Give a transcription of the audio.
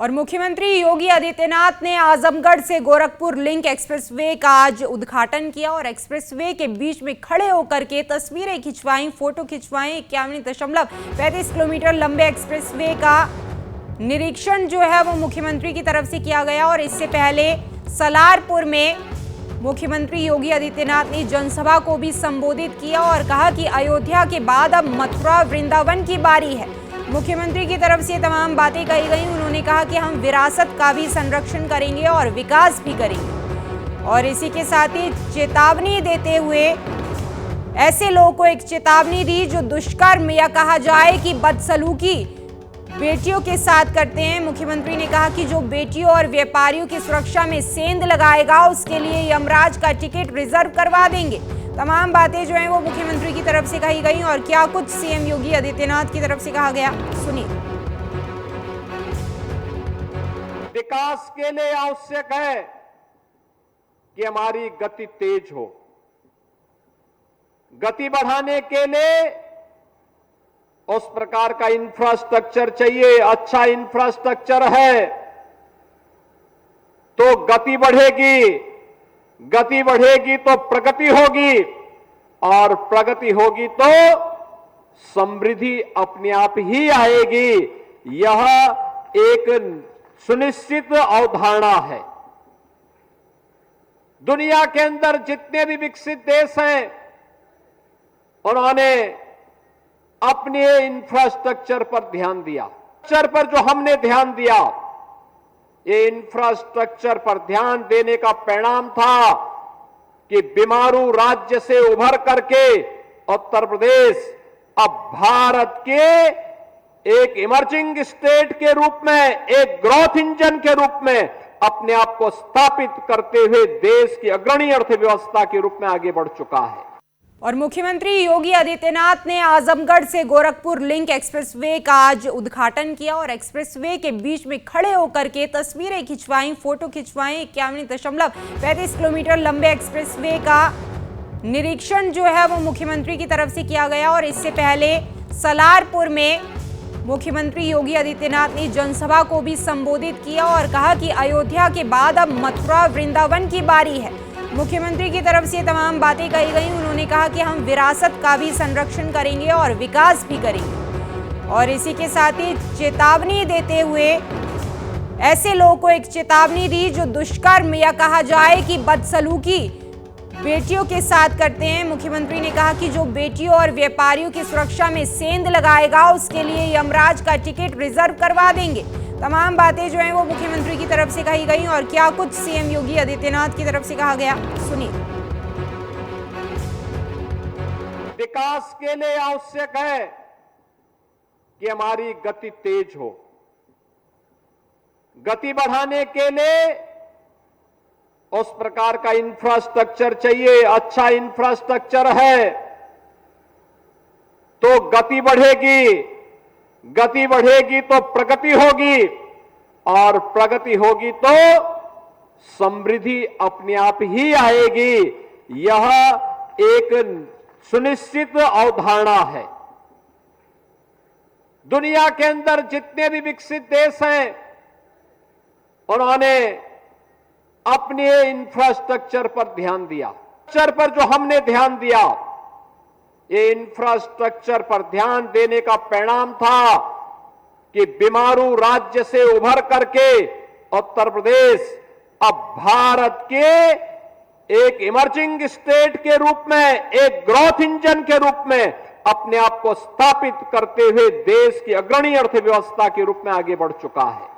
और मुख्यमंत्री योगी आदित्यनाथ ने आजमगढ़ से गोरखपुर लिंक एक्सप्रेसवे का आज उद्घाटन किया और एक्सप्रेसवे के बीच में खड़े होकर के तस्वीरें खिंचवाई, फोटो खिंचवाई। 51.35 किलोमीटर लंबे एक्सप्रेसवे का निरीक्षण जो है वो मुख्यमंत्री की तरफ से किया गया। और इससे पहले सलारपुर में मुख्यमंत्री योगी आदित्यनाथ ने जनसभा को भी संबोधित किया और कहा कि अयोध्या के बाद अब मथुरा वृंदावन की बारी है। मुख्यमंत्री की तरफ से तमाम बातें कही गई। उन्होंने कहा कि हम विरासत का भी संरक्षण करेंगे और विकास भी करेंगे। और इसी के साथ ही चेतावनी देते हुए ऐसे लोगों को एक चेतावनी दी जो दुष्कर्म या कहा जाए कि बदसलूकी बेटियों के साथ करते हैं। मुख्यमंत्री ने कहा कि जो बेटियों और व्यापारियों की सुरक्षा में सेंध लगाएगा उसके लिए यमराज का टिकट रिजर्व करवा देंगे। तमाम बातें जो हैं वो मुख्यमंत्री की तरफ से कही गई और क्या कुछ सीएम योगी आदित्यनाथ की तरफ से कहा गया, सुनिए। विकास के लिए आवश्यक है कि हमारी गति तेज हो। गति बढ़ाने के लिए उस प्रकार का इंफ्रास्ट्रक्चर चाहिए। अच्छा इंफ्रास्ट्रक्चर है तो गति बढ़ेगी, गति बढ़ेगी तो प्रगति होगी और प्रगति होगी तो समृद्धि अपने आप ही आएगी। यह एक सुनिश्चित अवधारणा है। दुनिया के अंदर जितने भी विकसित देश हैं उन्होंने अपने इंफ्रास्ट्रक्चर पर ध्यान दिया। स्ट्रक्चर पर जो हमने ध्यान दिया, ये इंफ्रास्ट्रक्चर पर ध्यान देने का परिणाम था कि बीमारू राज्य से उभर करके उत्तर प्रदेश अब भारत के एक इमर्जिंग स्टेट के रूप में, एक ग्रोथ इंजन के रूप में अपने आप को स्थापित करते हुए देश की अग्रणी अर्थव्यवस्था के रूप में आगे बढ़ चुका है। और मुख्यमंत्री योगी आदित्यनाथ ने आजमगढ़ से गोरखपुर लिंक एक्सप्रेसवे का आज उद्घाटन किया और एक्सप्रेसवे के बीच में खड़े होकर के तस्वीरें खिंचवाई, फोटो खिंचवाई। 51.35 किलोमीटर लंबे एक्सप्रेसवे का निरीक्षण जो है वो मुख्यमंत्री की तरफ से किया गया। और इससे पहले सलारपुर में मुख्यमंत्री योगी आदित्यनाथ ने जनसभा को भी संबोधित किया और कहा कि अयोध्या के बाद अब मथुरा वृंदावन की बारी है। मुख्यमंत्री की तरफ से तमाम बातें कही गई। उन्होंने कहा कि हम विरासत का भी संरक्षण करेंगे और विकास भी करेंगे। और इसी के साथ ही चेतावनी देते हुए ऐसे लोगों को एक चेतावनी दी जो दुष्कर्म या कहा जाए कि बदसलूकी बेटियों के साथ करते हैं। मुख्यमंत्री ने कहा कि जो बेटियों और व्यापारियों की सुरक्षा में सेंध लगाएगा उसके लिए यमराज का टिकट रिजर्व करवा देंगे। तमाम बातें जो हैं वो मुख्यमंत्री की तरफ से कही गई और क्या कुछ सीएम योगी आदित्यनाथ की तरफ से कहा गया, सुनिए। विकास के लिए आवश्यक है कि हमारी गति तेज हो। गति बढ़ाने के लिए उस प्रकार का इंफ्रास्ट्रक्चर चाहिए। अच्छा इंफ्रास्ट्रक्चर है तो गति बढ़ेगी, गति बढ़ेगी तो प्रगति होगी और प्रगति होगी तो समृद्धि अपने आप ही आएगी। यह एक सुनिश्चित अवधारणा है। दुनिया के अंदर जितने भी विकसित देश हैं उन्होंने अपने इंफ्रास्ट्रक्चर पर ध्यान दिया। स्ट्रक्चर पर जो हमने ध्यान दिया, ये इंफ्रास्ट्रक्चर पर ध्यान देने का परिणाम था कि बीमारू राज्य से उभर करके उत्तर प्रदेश अब भारत के एक इमर्जिंग स्टेट के रूप में, एक ग्रोथ इंजन के रूप में अपने आप को स्थापित करते हुए देश की अग्रणी अर्थव्यवस्था के रूप में आगे बढ़ चुका है।